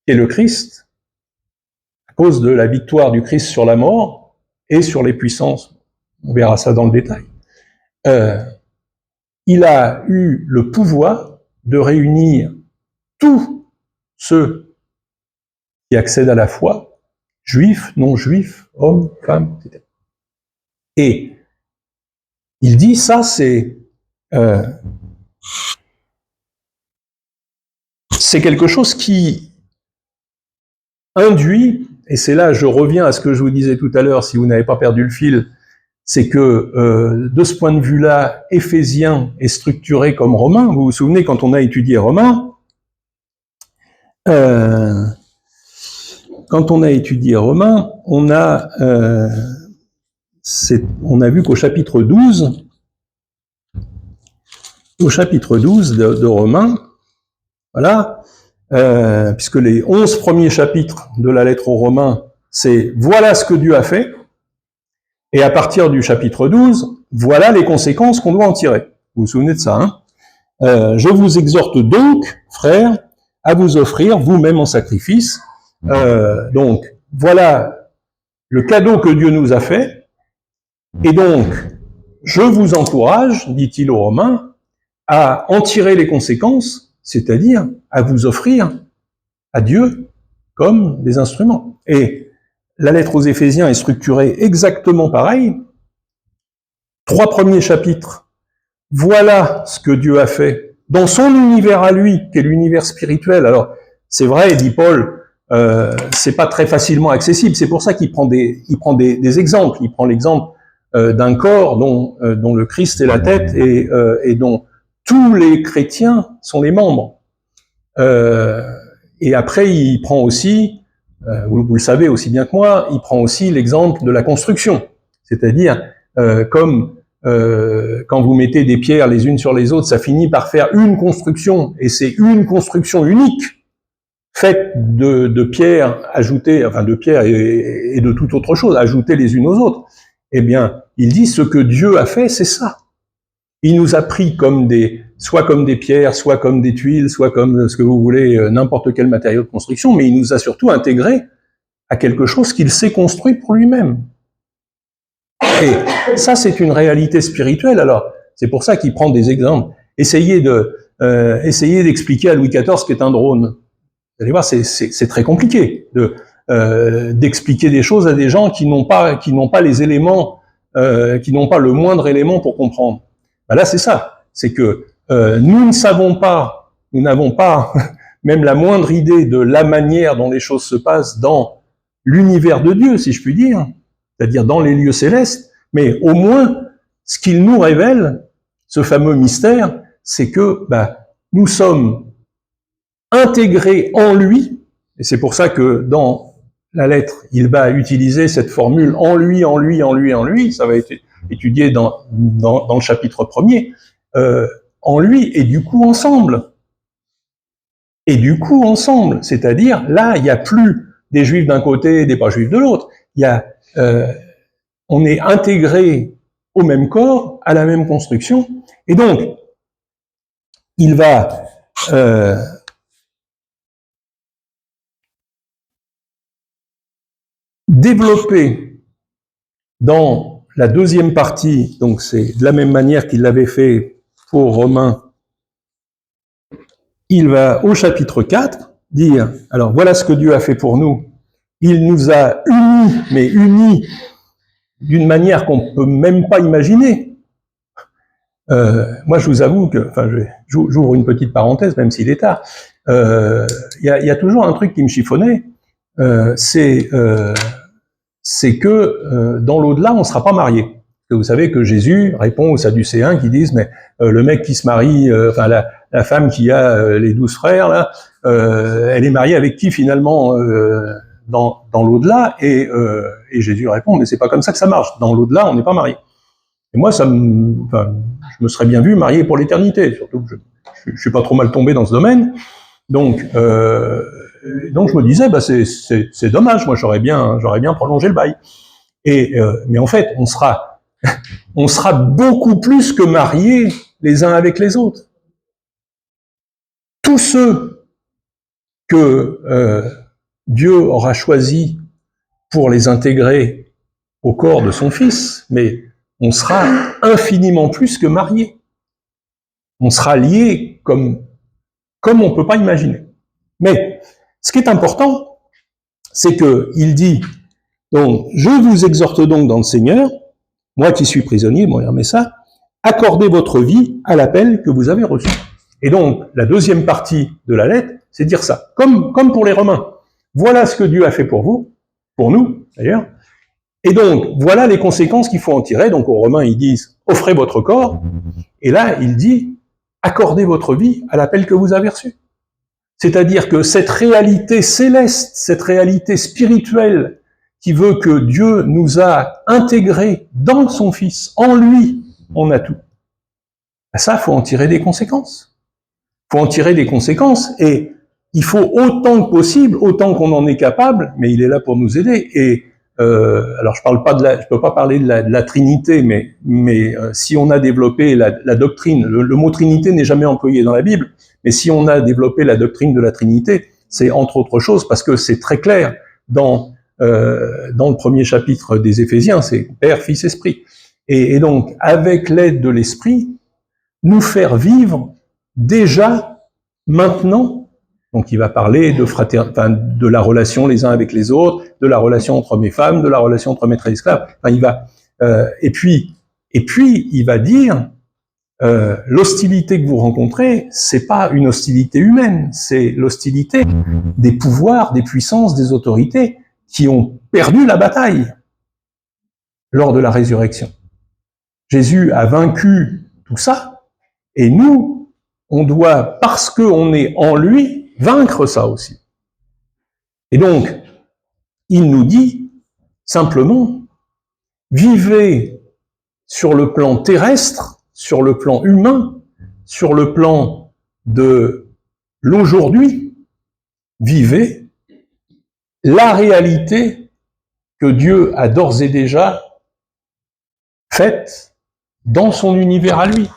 qui est le Christ, à cause de la victoire du Christ sur la mort et sur les puissances. On verra ça dans le détail. Il a eu le pouvoir de réunir tous ceux qui accèdent à la foi, juifs, non-juifs, hommes, femmes, etc. Et il dit ça, c'est quelque chose qui induit, et c'est là je reviens à ce que je vous disais tout à l'heure, si vous n'avez pas perdu le fil, c'est que de ce point de vue-là, Éphésien est structuré comme Romain. Vous vous souvenez, quand on a étudié Romain, on a vu qu'au chapitre 12, de Romains, voilà, puisque les 11 premiers chapitres de la lettre aux Romains, c'est « Voilà ce que Dieu a fait », et à partir du chapitre 12, voilà les conséquences qu'on doit en tirer. Vous vous souvenez de ça, hein? Je vous exhorte donc, frères, à vous offrir vous-même en sacrifice. Donc, voilà le cadeau que Dieu nous a fait. Et donc, je vous encourage, dit-il aux Romains, à en tirer les conséquences, c'est-à-dire à vous offrir à Dieu comme des instruments. Et la lettre aux Éphésiens est structurée exactement pareil. 3 premiers chapitres. Voilà ce que Dieu a fait dans son univers à lui, qui est l'univers spirituel. Alors, c'est vrai, dit Paul, c'est pas très facilement accessible. C'est pour ça qu'il prend des exemples. Il prend l'exemple d'un corps dont le Christ est la tête et dont tous les chrétiens sont les membres. Et après, il prend aussi, vous le savez aussi bien que moi, il prend aussi l'exemple de la construction. C'est-à-dire, comme quand vous mettez des pierres les unes sur les autres, ça finit par faire une construction, et c'est une construction unique, faite de pierres ajoutées, enfin de pierres et de toute autre chose, ajoutées les unes aux autres. Eh bien, il dit, ce que Dieu a fait, c'est ça. Il nous a pris soit comme des pierres, soit comme des tuiles, soit comme ce que vous voulez, n'importe quel matériau de construction, mais il nous a surtout intégrés à quelque chose qu'il s'est construit pour lui-même. Et ça, c'est une réalité spirituelle. Alors, c'est pour ça qu'il prend des exemples. Essayez d'expliquer à Louis XIV ce qu'est un drone. Vous allez voir, c'est très compliqué d'expliquer des choses à des gens qui n'ont pas les éléments, qui n'ont pas le moindre élément pour comprendre. Ben là, c'est ça. C'est que nous n'avons pas même la moindre idée de la manière dont les choses se passent dans l'univers de Dieu, si je puis dire, c'est-à-dire dans les lieux célestes, mais au moins, ce qu'il nous révèle, ce fameux mystère, c'est que nous sommes intégrés en lui, et c'est pour ça que dans la lettre, il va utiliser cette formule « en lui, en lui, en lui, en lui », ça va être étudié dans le chapitre 1er, en lui, et du coup ensemble. Et du coup ensemble, c'est-à-dire, là, il n'y a plus des juifs d'un côté et des pas juifs de l'autre, on est intégré au même corps, à la même construction, et donc, il va développer dans la deuxième partie, donc c'est de la même manière qu'il l'avait fait pour Romains, il va au chapitre 4 dire, alors voilà ce que Dieu a fait pour nous, il nous a unis, mais unis d'une manière qu'on ne peut même pas imaginer. Moi, je vous avoue que, enfin, j'ouvre une petite parenthèse, même s'il est tard, il y a toujours un truc qui me chiffonnait, c'est que dans l'au-delà, on ne sera pas marié. Parce que vous savez que Jésus répond aux Sadducéens qui disent, mais le mec qui se marie, enfin la femme qui a les 12 frères, là, elle est mariée avec qui finalement dans l'au-delà, et Jésus répond, mais c'est pas comme ça que ça marche. Dans l'au-delà, on n'est pas marié. Et moi, je me serais bien vu marié pour l'éternité, surtout que je suis pas trop mal tombé dans ce domaine. Donc je me disais, c'est dommage, moi j'aurais bien prolongé le bail. Mais en fait, on sera beaucoup plus que mariés les uns avec les autres. Tous ceux que Dieu aura choisis pour les intégrer au corps de son Fils, mais on sera infiniment plus que mariés. On sera liés comme on ne peut pas imaginer. Mais ce qui est important, c'est qu'il dit, donc, je vous exhorte donc dans le Seigneur, moi qui suis prisonnier, bon, mais ça, accordez votre vie à l'appel que vous avez reçu. Et donc, la deuxième partie de la lettre, c'est dire ça, comme pour les Romains. Voilà ce que Dieu a fait pour vous, pour nous d'ailleurs, Et donc, voilà les conséquences qu'il faut en tirer. Donc, aux Romains, ils disent, offrez votre corps. Et là, il dit, accordez votre vie à l'appel que vous avez reçu. C'est-à-dire que cette réalité céleste, cette réalité spirituelle qui veut que Dieu nous a intégrés dans son Fils, en lui, on a tout. Ça, faut en tirer des conséquences. Faut en tirer des conséquences et il faut autant que possible, autant qu'on en est capable, mais il est là pour nous aider. Et alors je peux pas parler de la Trinité, mais si on a développé la doctrine, le mot Trinité n'est jamais employé dans la Bible, mais si on a développé la doctrine de la Trinité, c'est entre autres choses parce que c'est très clair dans le premier chapitre des Éphésiens, c'est Père, Fils, Esprit. Et donc, avec l'aide de l'Esprit, nous faire vivre déjà, maintenant. Donc il va parler de la relation les uns avec les autres, de la relation entre hommes et femmes, de la relation entre maître et esclave. Et puis il va dire l'hostilité que vous rencontrez, c'est pas une hostilité humaine, c'est l'hostilité des pouvoirs, des puissances, des autorités qui ont perdu la bataille lors de la résurrection. Jésus a vaincu tout ça, et nous, on doit, parce qu'on est en lui, vaincre ça aussi. Et donc, il nous dit simplement, vivez sur le plan terrestre, sur le plan humain, sur le plan de l'aujourd'hui, vivez la réalité que Dieu a d'ores et déjà faite dans son univers à lui.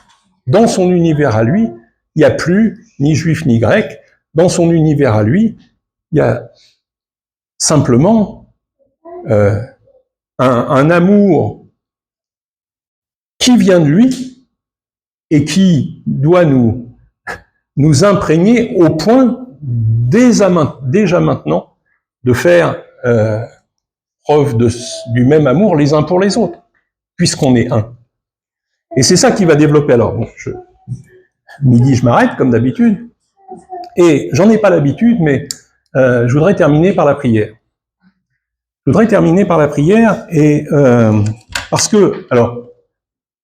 Dans son univers à lui, il n'y a plus ni juif ni grec. Dans son univers à lui, il y a simplement un amour qui vient de lui et qui doit nous imprégner au point, déjà maintenant, de faire preuve du même amour les uns pour les autres, puisqu'on est un. Et c'est ça qui va développer. Alors, bon, midi, je m'arrête, comme d'habitude. Et j'en ai pas l'habitude, mais je voudrais terminer par la prière. Je voudrais terminer par la prière, et parce que, alors,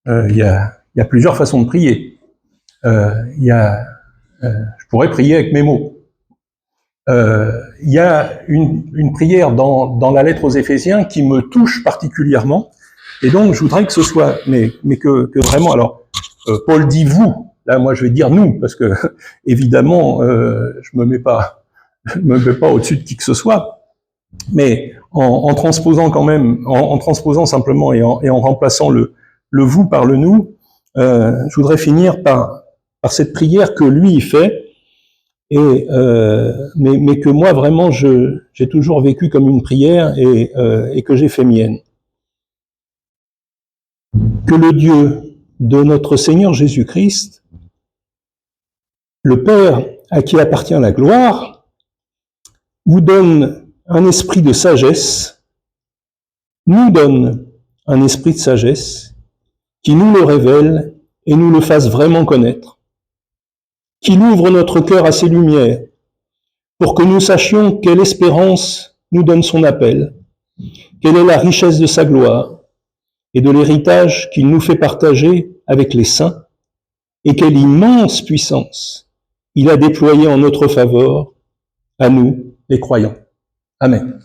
il y a plusieurs façons de prier. Je pourrais prier avec mes mots. Il y a une prière dans la lettre aux Éphésiens qui me touche particulièrement, et donc je voudrais que ce soit, mais que vraiment, alors, Paul dit vous. Là, moi, je vais dire nous, parce que évidemment, je me mets pas au-dessus de qui que ce soit. Mais en transposant quand même, en transposant simplement et en remplaçant le vous par le nous, je voudrais finir par cette prière que lui il fait, et mais que moi vraiment j'ai toujours vécu comme une prière et que j'ai fait mienne. Que le Dieu de notre Seigneur Jésus-Christ, le Père à qui appartient la gloire, vous donne un esprit de sagesse, nous donne un esprit de sagesse, qui nous le révèle et nous le fasse vraiment connaître, qu'il ouvre notre cœur à ses lumières, pour que nous sachions quelle espérance nous donne son appel, quelle est la richesse de sa gloire, et de l'héritage qu'il nous fait partager avec les saints, et quelle immense puissance il a déployée en notre faveur, à nous, les croyants. Amen.